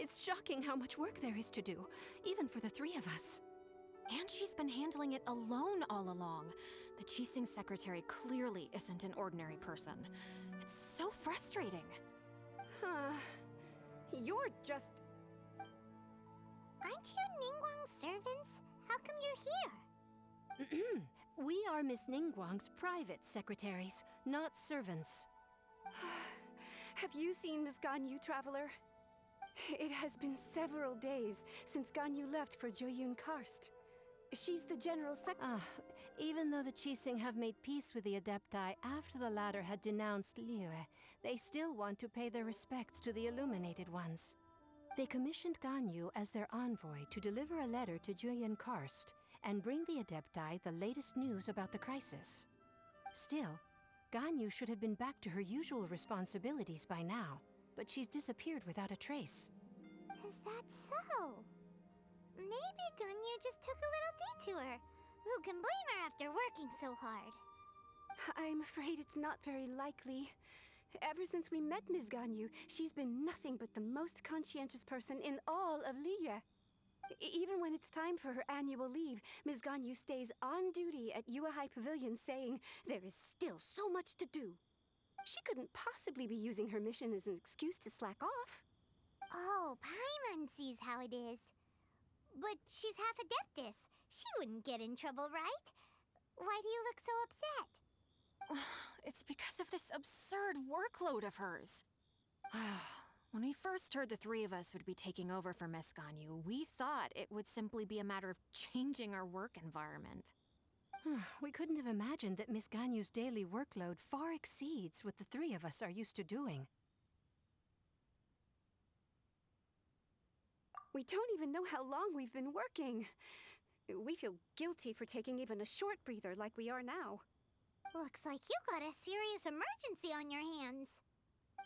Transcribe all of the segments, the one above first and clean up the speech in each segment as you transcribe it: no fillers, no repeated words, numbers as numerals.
It's shocking how much work there is to do, even for the three of us. And she's been handling it alone all along. The Qixing secretary clearly isn't an ordinary person. It's so frustrating. Huh. You're just... Aren't you Ningguang's servants? How come you're here? We are Miss Ningguang's private secretaries, not servants. Have you seen Miss Ganyu, Traveler? It has been several days since Ganyu left for Jueyun Karst. She's the general Even though the Qixing have made peace with the Adepti after the latter had denounced Liyue, they still want to pay their respects to the Illuminated Ones. They commissioned Ganyu as their envoy to deliver a letter to Jueyun Karst and bring the Adepti the latest news about the crisis. Still, Ganyu should have been back to her usual responsibilities by now, but she's disappeared without a trace. Is that so? Maybe Ganyu just took a little detour. Who can blame her after working so hard? I'm afraid it's not very likely. Ever since we met Ms. Ganyu, she's been nothing but the most conscientious person in all of Liyue. Even when it's time for her annual leave, Ms. Ganyu stays on duty at Yuehai Pavilion saying there is still so much to do. She couldn't possibly be using her mission as an excuse to slack off. Oh, Paimon sees how it is. But she's half Adeptus. She wouldn't get in trouble, right? Why do you look so upset? It's because of this absurd workload of hers. When we first heard the three of us would be taking over for Miss Ganyu, we thought it would simply be a matter of changing our work environment. We couldn't have imagined that Miss Ganyu's daily workload far exceeds what the three of us are used to doing. We don't even know how long we've been working. We feel guilty for taking even a short breather like we are now. Looks like you got a serious emergency on your hands.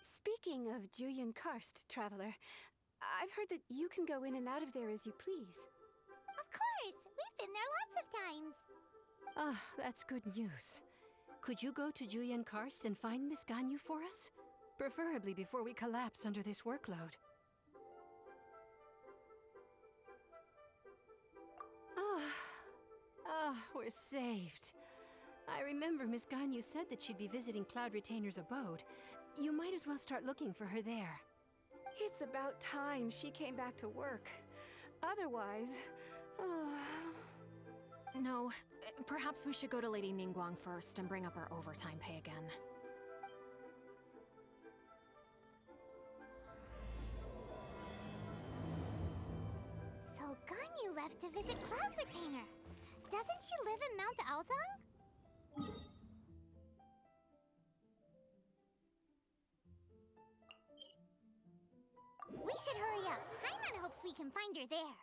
Speaking of Jueyun Karst, Traveler, I've heard that you can go in and out of there as you please. Of course! We've been there lots of times. That's good news. Could you go to Jueyun Karst and find Miss Ganyu for us? Preferably before we collapse under this workload. We're saved. I remember Miss Ganyu said that she'd be visiting Cloud Retainer's abode. You might as well start looking for her there. It's about time she came back to work. Otherwise... No, perhaps we should go to Lady Ningguang first and bring up our overtime pay again. So Ganyu left to visit Cloud Retainer. Doesn't she live in Mount Aozang? We should hurry up. Paimon hopes we can find her there.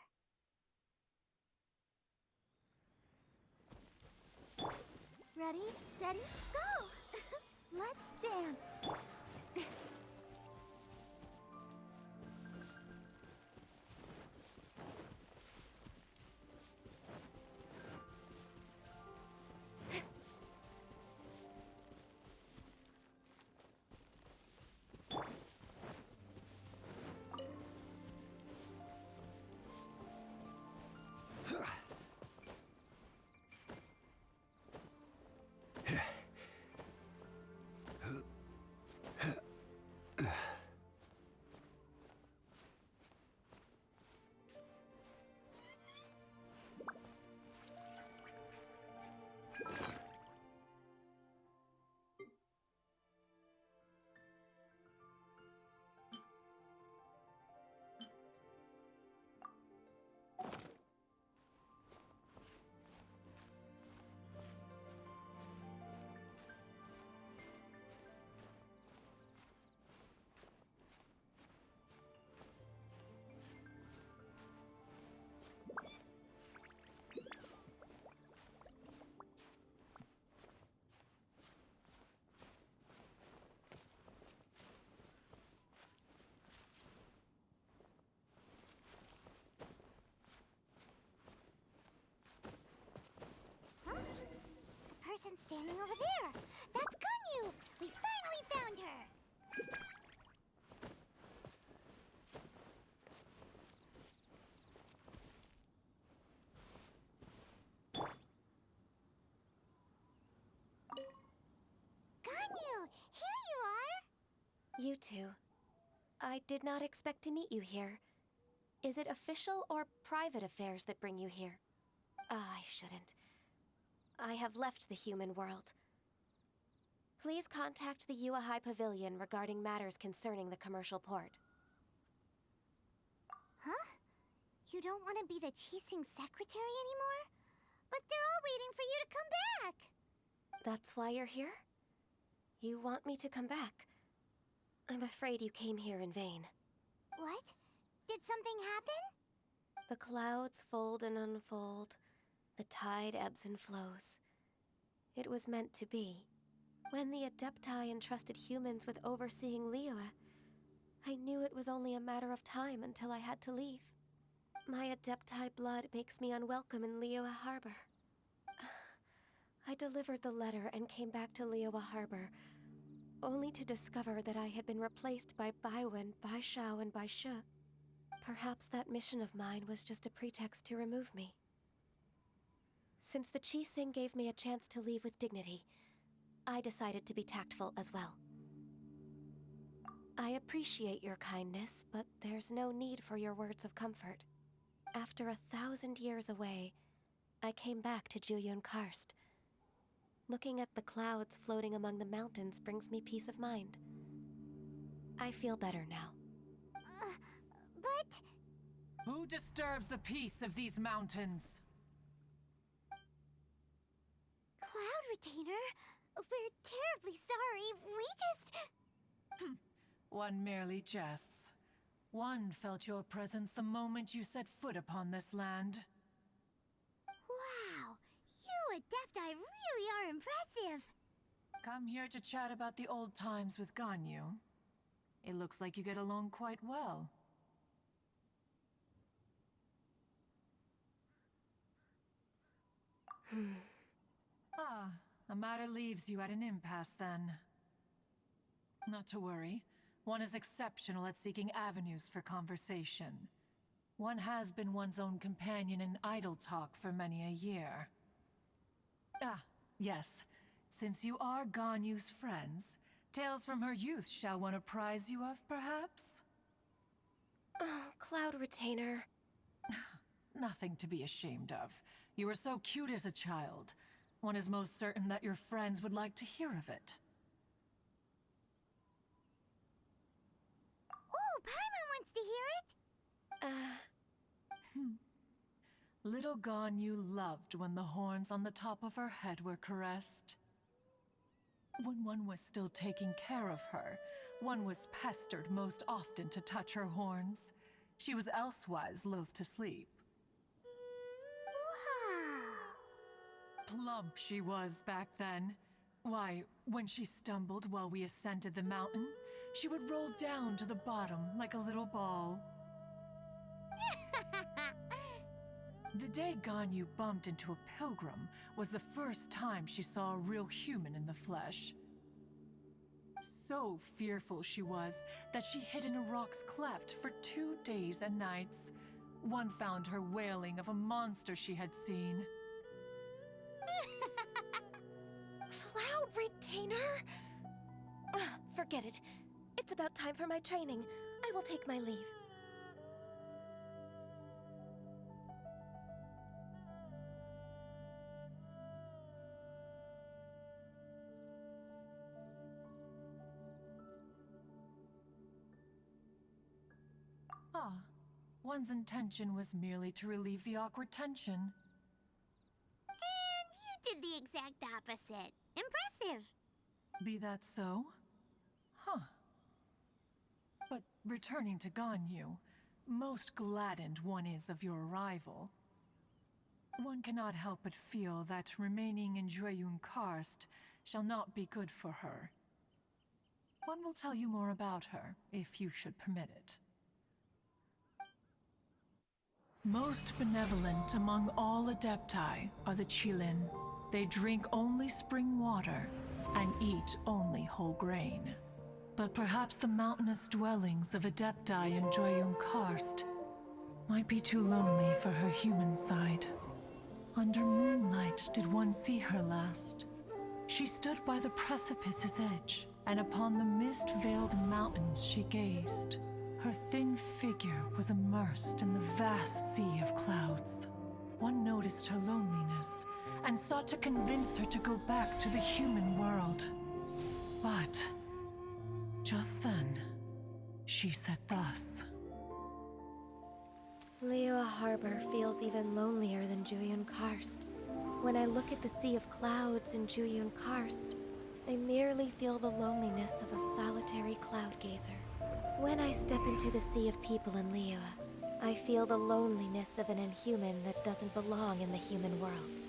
Ready, steady, go! Let's dance! Person standing over there. That's Ganyu! We finally found her! You two. I did not expect to meet you here. Is it official or private affairs that bring you here? I shouldn't. I have left the human world. Please contact the Yuehai Pavilion regarding matters concerning the commercial port. Huh? You don't want to be the Qixing secretary anymore? But they're all waiting for you to come back! That's why you're here? You want me to come back? I'm afraid you came here in vain. What? Did something happen? The clouds fold and unfold. The tide ebbs and flows. It was meant to be. When the Adepti entrusted humans with overseeing Liyue, I knew it was only a matter of time until I had to leave. My Adepti blood makes me unwelcome in Liyue Harbor. I delivered the letter and came back to Liyue Harbor, only to discover that I had been replaced by Baiwen, Baishao, and Baishe. Perhaps that mission of mine was just a pretext to remove me. Since the Qixing gave me a chance to leave with dignity, I decided to be tactful as well. I appreciate your kindness, but there's no need for your words of comfort. After 1,000 years away, I came back to Juyun Karst. Looking at the clouds floating among the mountains brings me peace of mind. I feel better now. But... Who disturbs the peace of these mountains? Cloud Retainer, we're terribly sorry. We just... One merely jests. One felt your presence the moment you set foot upon this land. Wow, you Adepti really are impressive. Come here to chat about the old times with Ganyu. It looks like you get along quite well. A matter leaves you at an impasse then. Not to worry. One is exceptional at seeking avenues for conversation. One has been one's own companion in idle talk for many a year. Yes. Since you are Ganyu's friends, tales from her youth shall one apprise you of, perhaps? Oh, Cloud Retainer. Nothing to be ashamed of. You were so cute as a child. One is most certain that your friends would like to hear of it. Oh, Paimon wants to hear it! Little Ganyu loved when the horns on the top of her head were caressed. When one was still taking care of her, one was pestered most often to touch her horns. She was elsewise loath to sleep. Plump she was back then. Why, when she stumbled while we ascended the mountain, she would roll down to the bottom like a little ball. The day Ganyu bumped into a pilgrim was the first time she saw a real human in the flesh. So fearful she was that she hid in a rock's cleft for 2 days and nights. One found her wailing of a monster she had seen. Cloud Retainer? Forget it. It's about time for my training. I will take my leave. One's intention was merely to relieve the awkward tension. And you did the exact opposite. Impressive. Be that so? But returning to Ganyu, most gladdened one is of your arrival. One cannot help but feel that remaining in Juyun Karst shall not be good for her. One will tell you more about her, if you should permit it. Most benevolent among all Adepti are the Qilin. They drink only spring water and eat only whole grain. But perhaps the mountainous dwellings of Adepti in Juyun Karst might be too lonely for her human side. Under moonlight did one see her last. She stood by the precipice's edge, and upon the mist-veiled mountains she gazed. Her thin figure was immersed in the vast sea of clouds. One noticed her loneliness and sought to convince her to go back to the human world. But just then, she said thus. Liyue Harbor feels even lonelier than Juyun Karst. When I look at the sea of clouds in Juyun Karst, I merely feel the loneliness of a solitary cloud gazer. When I step into the sea of people in Liyue, I feel the loneliness of an inhuman that doesn't belong in the human world.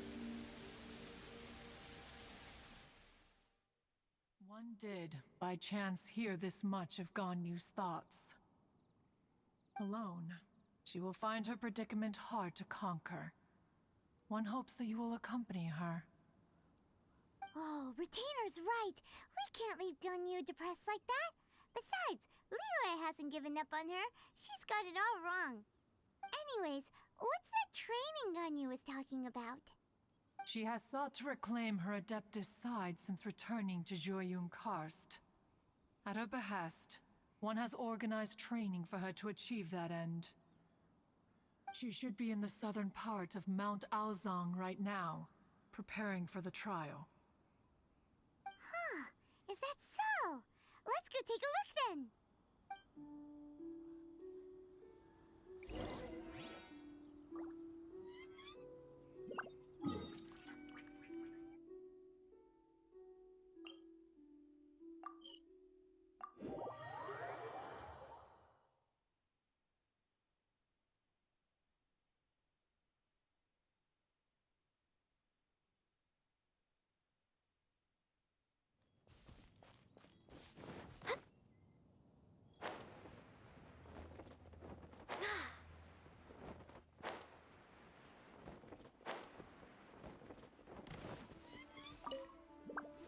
One did, by chance, hear this much of Ganyu's thoughts. Alone, she will find her predicament hard to conquer. One hopes that you will accompany her. Oh, Retainer's right. We can't leave Ganyu depressed like that. Besides, Liyue hasn't given up on her. She's got it all wrong. Anyways, what's that training Ganyu was talking about? She has sought to reclaim her Adeptus side since returning to Juyun Karst. At her behest, one has organized training for her to achieve that end. She should be in the southern part of Mount Aozang right now, preparing for the trial. Huh, is that so? Let's go take a look then.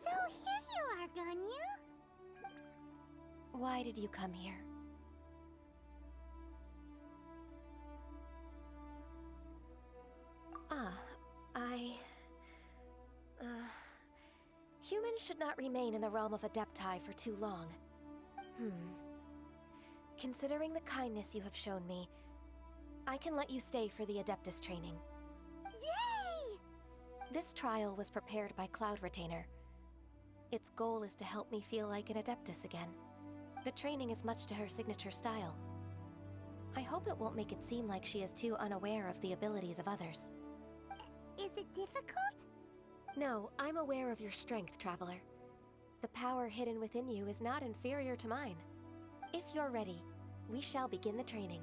So here you are, Ganyu. Why did you come here? Humans should not remain in the realm of Adepti for too long. Considering the kindness you have shown me, I can let you stay for the Adeptus training. Yay! This trial was prepared by Cloud Retainer. Its goal is to help me feel like an Adeptus again. The training is much to her signature style. I hope it won't make it seem like she is too unaware of the abilities of others. Is it difficult? No, I'm aware of your strength, Traveler. The power hidden within you is not inferior to mine. If you're ready, we shall begin the training.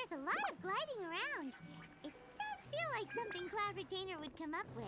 There's a lot of gliding around. It does feel like something Cloud Retainer would come up with.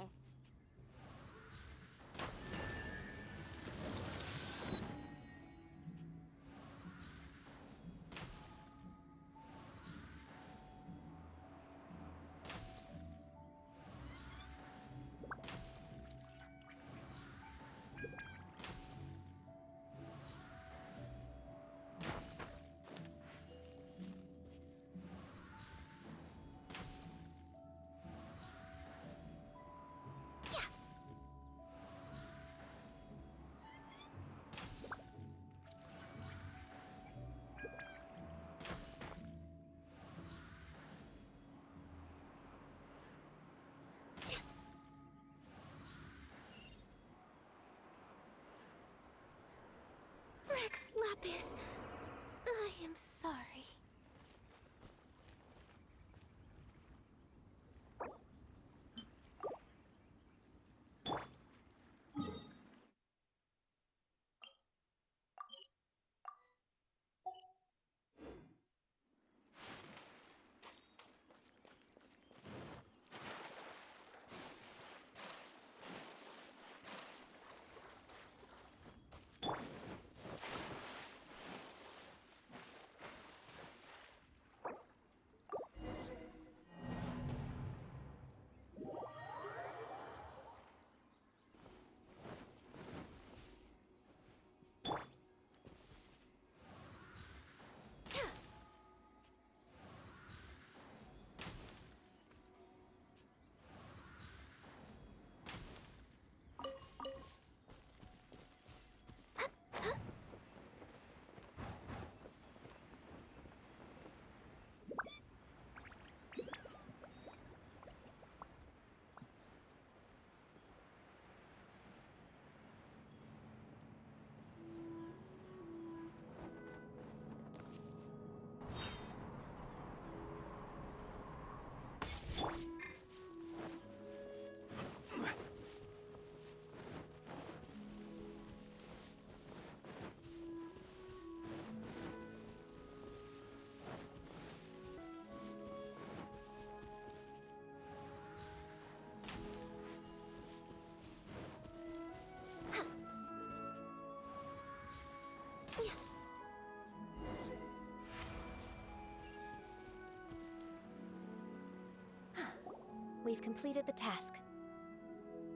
we've completed the task.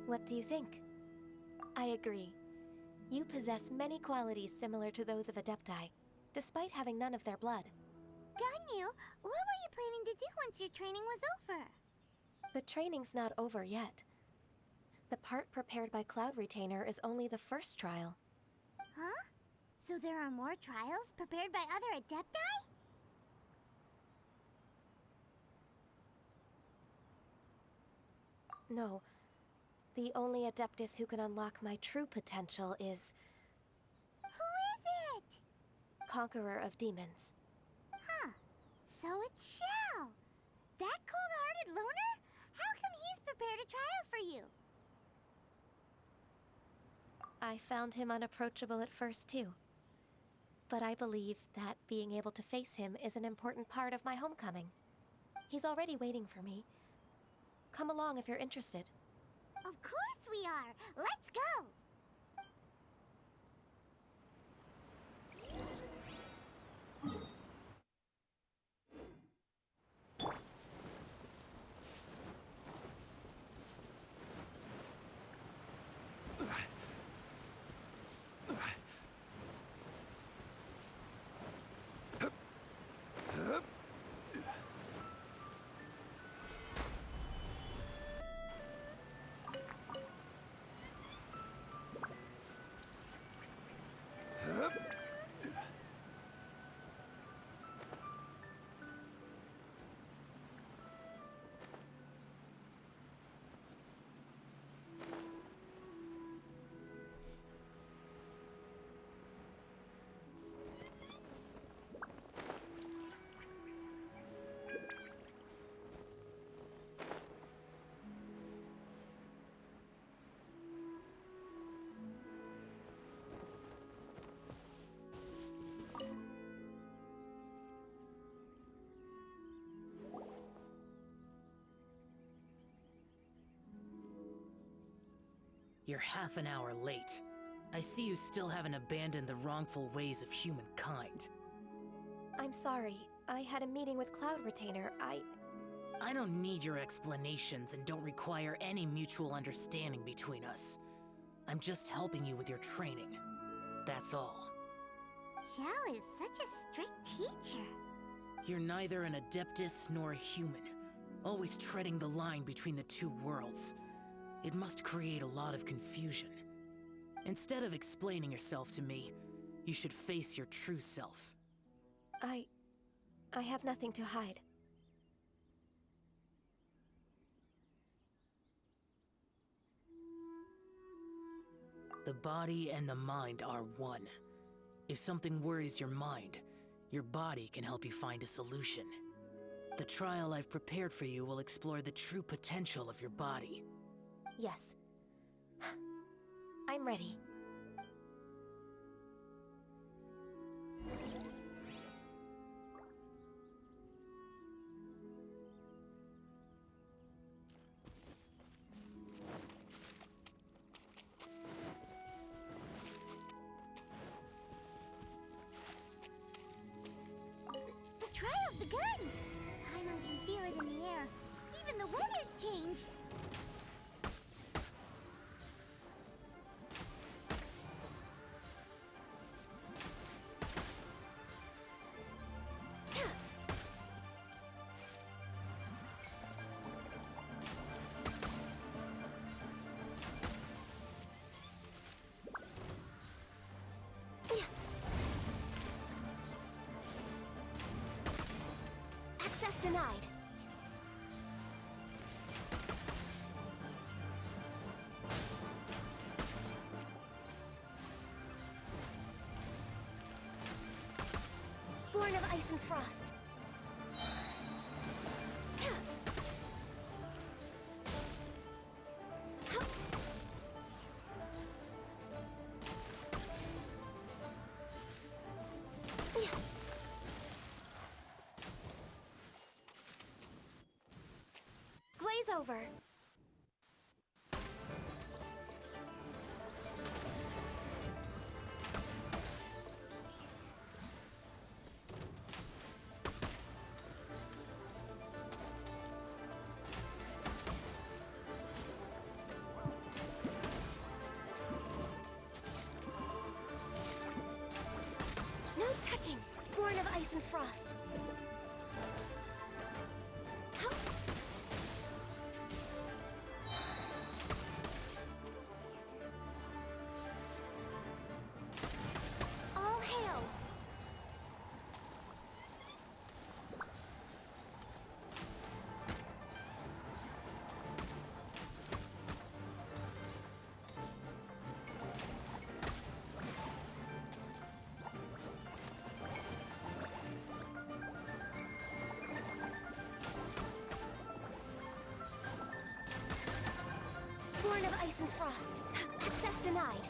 What do you think? I agree. You possess many qualities similar to those of Adepti, despite having none of their blood. Ganyu, what were you planning to do once your training was over? The training's not over yet. The part prepared by Cloud Retainer is only the first trial. Huh? So there are more trials prepared by other Adepti? No. The only Adeptus who can unlock my true potential is Who is it? Conqueror of Demons. Huh. So it's Xiao. That cold-hearted loner? How come he's prepared a trial for you? I found him unapproachable at first, too. But I believe that being able to face him is an important part of my homecoming. He's already waiting for me. Come along if you're interested. Of course we are. Let's go. You're half an hour late. I see you still haven't abandoned the wrongful ways of humankind. I'm sorry. I had a meeting with Cloud Retainer. I don't need your explanations and don't require any mutual understanding between us. I'm just helping you with your training. That's all. Xiao is such a strict teacher. You're neither an Adeptus nor a human, always treading the line between the two worlds. It must create a lot of confusion. Instead of explaining yourself to me, you should face your true self. I have nothing to hide. The body and the mind are one. If something worries your mind, your body can help you find a solution. The trial I've prepared for you will explore the true potential of your body. Yes. I'm ready. The trial's begun! Paimon can feel it in the air. Even the weather's changed. Access denied. Born of ice and frost. Glaze over. catching. Born of ice and frost. All hail. Born of ice and frost. Access denied.